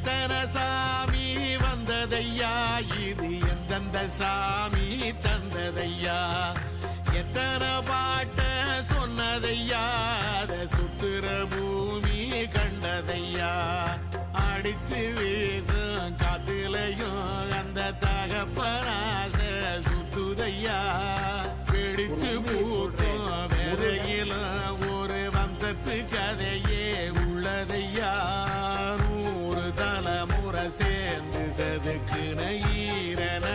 எத்தனை சாமி வந்ததையா, இது எந்தெந்த சாமி தந்ததையா, எத்தனை பாட்ட சொன்னதையா, அத சுத்துற பூமி கண்டதையா, அடிச்சு வீசும் காத்துலையும் அந்த தகப்பனாச சுத்துதையா, பிடிச்சு பூட்டும் வேதையிலும் ஒரு வம்சத்து கதையே உள்ளதையா, 100 தலைமுறை சேர்ந்து செதுக்குன ஈரன